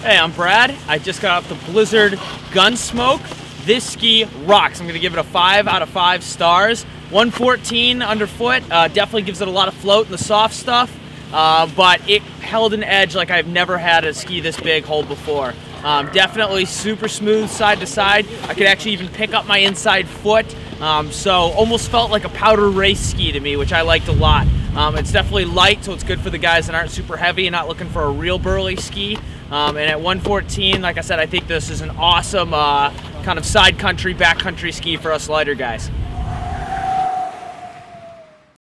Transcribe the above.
Hey, I'm Brad. I just got off the Blizzard Gunsmoke. This ski rocks. I'm going to give it a 5 out of 5 stars. 114 underfoot, definitely gives it a lot of float in the soft stuff, but it held an edge like I've never had a ski this big hold before. Definitely super smooth side to side. I could actually even pick up my inside foot, so almost felt like a powder race ski to me, which I liked a lot. It's definitely light, so it's good for the guys that aren't super heavy and not looking for a real burly ski. And at 114, like I said, I think this is an awesome kind of side country, back country ski for us lighter guys.